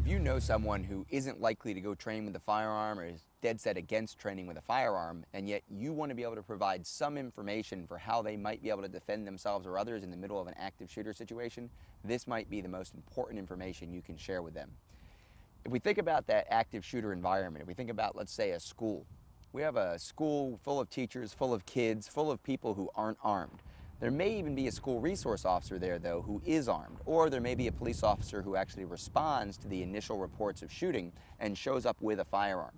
If you know someone who isn't likely to go train with a firearm or is dead set against training with a firearm, and yet you want to be able to provide some information for how they might be able to defend themselves or others in the middle of an active shooter situation, this might be the most important information you can share with them. If we think about that active shooter environment, if we think about, let's say, a school, we have a school full of teachers, full of kids, full of people who aren't armed. There may even be a school resource officer there, though, who is armed, or there may be a police officer who actually responds to the initial reports of shooting and shows up with a firearm.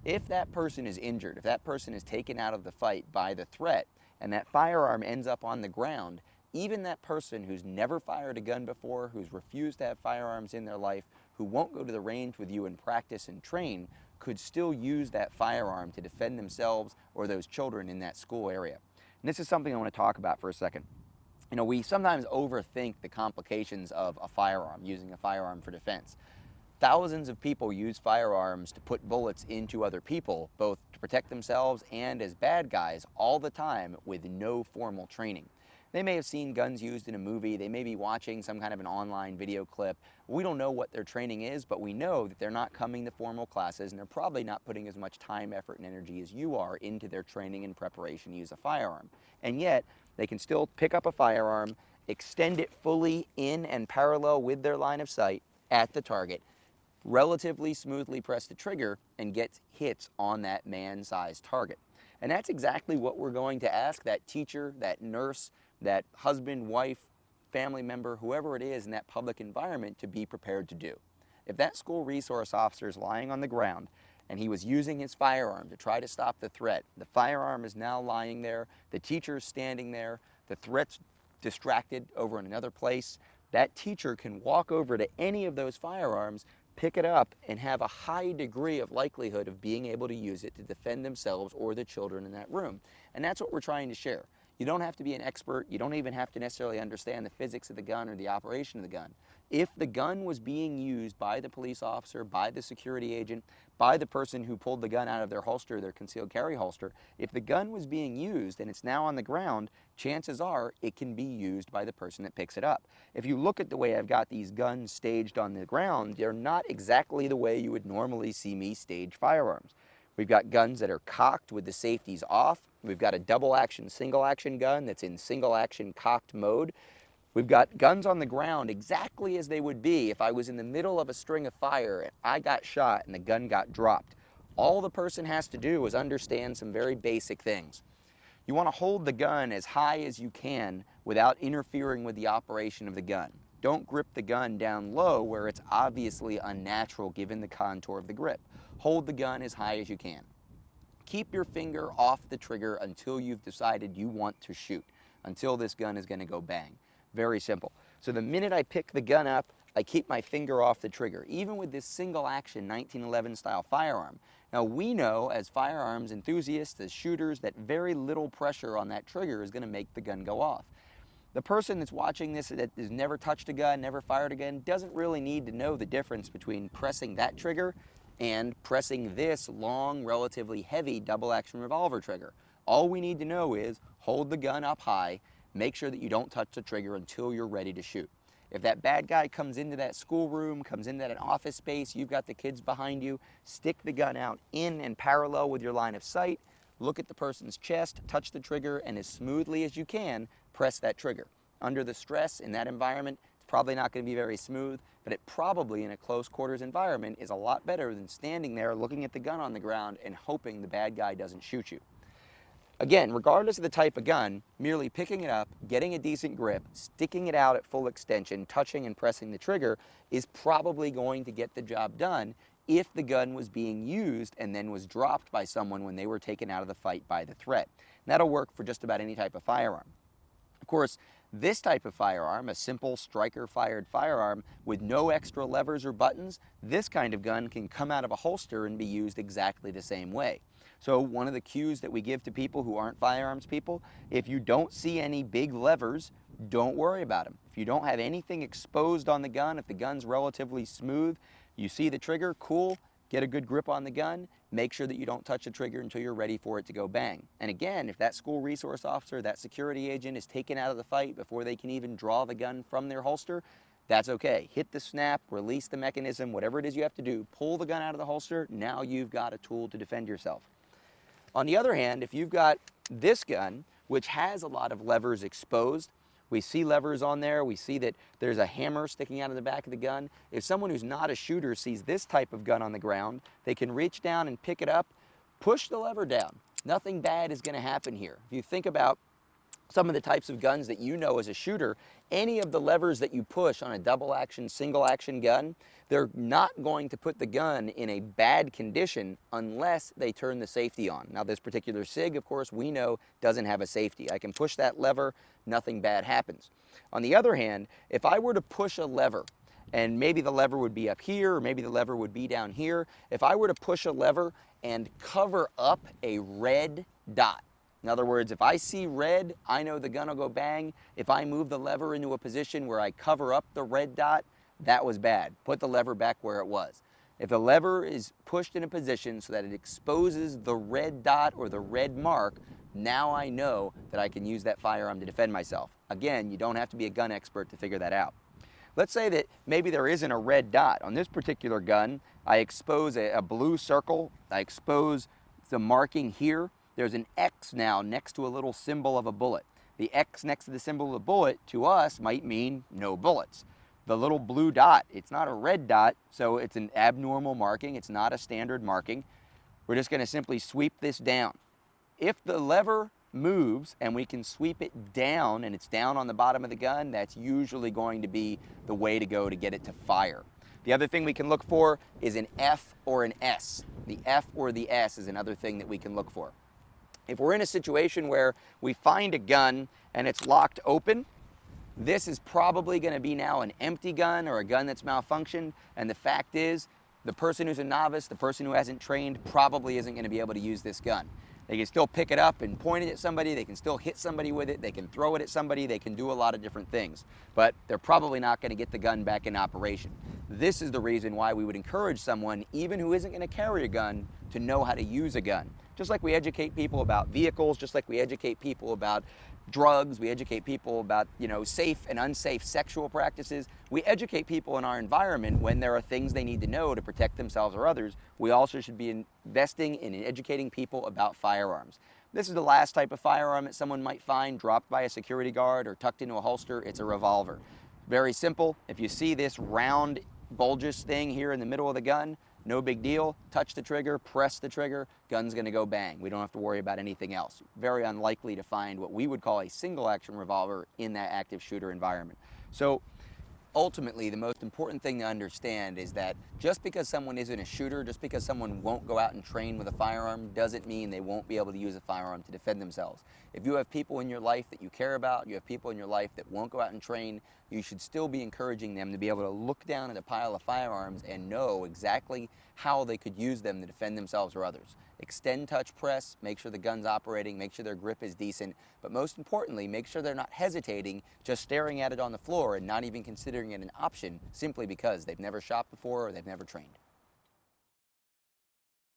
If that person is injured, if that person is taken out of the fight by the threat, and that firearm ends up on the ground, even that person who's never fired a gun before, who's refused to have firearms in their life, who won't go to the range with you and practice and train, could still use that firearm to defend themselves or those children in that school area. And this is something I want to talk about for a second. You know, we sometimes overthink the complications of a firearm, using a firearm for defense. Thousands of people use firearms to put bullets into other people, both to protect themselves and as bad guys, all the time with no formal training. They may have seen guns used in a movie, they may be watching some kind of an online video clip. We don't know what their training is, but we know that they're not coming to formal classes and they're probably not putting as much time, effort, and energy as you are into their training and preparation to use a firearm. And yet, they can still pick up a firearm, extend it fully in and parallel with their line of sight at the target, relatively smoothly press the trigger, and get hits on that man-sized target. And that's exactly what we're going to ask that teacher, that nurse, that husband, wife, family member, whoever it is in that public environment to be prepared to do. If that school resource officer is lying on the ground and he was using his firearm to try to stop the threat, the firearm is now lying there, the teacher is standing there, the threat's distracted over in another place, that teacher can walk over to any of those firearms, pick it up, and have a high degree of likelihood of being able to use it to defend themselves or the children in that room. And that's what we're trying to share. You don't have to be an expert. You don't even have to necessarily understand the physics of the gun or the operation of the gun. If the gun was being used by the police officer, by the security agent, by the person who pulled the gun out of their holster, their concealed carry holster, if the gun was being used and it's now on the ground, chances are it can be used by the person that picks it up. If you look at the way I've got these guns staged on the ground, they're not exactly the way you would normally see me stage firearms. We've got guns that are cocked with the safeties off. We've got a double action, single action gun that's in single action cocked mode. We've got guns on the ground exactly as they would be if I was in the middle of a string of fire and I got shot and the gun got dropped. All the person has to do is understand some very basic things. You want to hold the gun as high as you can without interfering with the operation of the gun. Don't grip the gun down low where it's obviously unnatural given the contour of the grip. Hold the gun as high as you can. Keep your finger off the trigger until you've decided you want to shoot, until this gun is going to go bang. Very simple. So the minute I pick the gun up, I keep my finger off the trigger, even with this single action 1911 style firearm. Now we know as firearms enthusiasts, as shooters, that very little pressure on that trigger is going to make the gun go off. The person that's watching this that has never touched a gun, never fired a gun, doesn't really need to know the difference between pressing that trigger and pressing this long, relatively heavy double-action revolver trigger. All we need to know is hold the gun up high, make sure that you don't touch the trigger until you're ready to shoot. If that bad guy comes into that schoolroom, comes into that office space, you've got the kids behind you, stick the gun out in and parallel with your line of sight, look at the person's chest, touch the trigger, and as smoothly as you can, press that trigger. Under the stress in that environment, it's probably not going to be very smooth, but it probably in a close quarters environment is a lot better than standing there looking at the gun on the ground and hoping the bad guy doesn't shoot you. Again, regardless of the type of gun, merely picking it up, getting a decent grip, sticking it out at full extension, touching and pressing the trigger is probably going to get the job done if the gun was being used and then was dropped by someone when they were taken out of the fight by the threat. And that'll work for just about any type of firearm. Of course, this type of firearm, a simple striker-fired firearm with no extra levers or buttons, this kind of gun can come out of a holster and be used exactly the same way. So one of the cues that we give to people who aren't firearms people, if you don't see any big levers, don't worry about them. If you don't have anything exposed on the gun, if the gun's relatively smooth, you see the trigger, cool, get a good grip on the gun, make sure that you don't touch the trigger until you're ready for it to go bang. And again, if that school resource officer, that security agent is taken out of the fight before they can even draw the gun from their holster, that's okay. Hit the snap, release the mechanism, whatever it is you have to do, pull the gun out of the holster, now you've got a tool to defend yourself. On the other hand, if you've got this gun, which has a lot of levers exposed, we see levers on there, we see that there's a hammer sticking out of the back of the gun. If someone who's not a shooter sees this type of gun on the ground, they can reach down and pick it up, push the lever down. Nothing bad is going to happen here. If you think about some of the types of guns that you know as a shooter, any of the levers that you push on a double action, single action gun, they're not going to put the gun in a bad condition unless they turn the safety on. Now this particular SIG, of course, we know doesn't have a safety. I can push that lever, nothing bad happens. On the other hand, if I were to push a lever, and maybe the lever would be up here, or maybe the lever would be down here, if I were to push a lever and cover up a red dot, in other words, if I see red, I know the gun will go bang. If I move the lever into a position where I cover up the red dot, that was bad. Put the lever back where it was. If the lever is pushed in a position so that it exposes the red dot or the red mark, now I know that I can use that firearm to defend myself. Again, you don't have to be a gun expert to figure that out. Let's say that maybe there isn't a red dot. On this particular gun, I expose a blue circle. I expose the marking here. There's an X now next to a little symbol of a bullet. The X next to the symbol of the bullet to us might mean no bullets. The little blue dot, it's not a red dot, so it's an abnormal marking. It's not a standard marking. We're just going to simply sweep this down. If the lever moves and we can sweep it down and it's down on the bottom of the gun, that's usually going to be the way to go to get it to fire. The other thing we can look for is an F or an S. The F or the S is another thing that we can look for. If we're in a situation where we find a gun and it's locked open, this is probably going to be now an empty gun or a gun that's malfunctioned, and the fact is the person who's a novice, the person who hasn't trained, probably isn't going to be able to use this gun. They can still pick it up and point it at somebody, they can still hit somebody with it, they can throw it at somebody, they can do a lot of different things, but they're probably not going to get the gun back in operation. This is the reason why we would encourage someone, even who isn't going to carry a gun, to know how to use a gun. Just like we educate people about vehicles, just like we educate people about drugs, we educate people about, safe and unsafe sexual practices. We educate people in our environment when there are things they need to know to protect themselves or others. We also should be investing in educating people about firearms. This is the last type of firearm that someone might find dropped by a security guard or tucked into a holster. It's a revolver. Very simple. If you see this round bulbous thing here in the middle of the gun, no big deal. Touch the trigger, press the trigger, gun's going to go bang. We don't have to worry about anything else. Very unlikely to find what we would call a single action revolver in that active shooter environment. So ultimately, the most important thing to understand is that just because someone isn't a shooter, just because someone won't go out and train with a firearm, doesn't mean they won't be able to use a firearm to defend themselves. If you have people in your life that you care about, you have people in your life that won't go out and train, you should still be encouraging them to be able to look down at a pile of firearms and know exactly how they could use them to defend themselves or others. Extend touch press, make sure the gun's operating, make sure their grip is decent, but most importantly, make sure they're not hesitating, just staring at it on the floor and not even considering it an option simply because they've never shot before or they've never trained.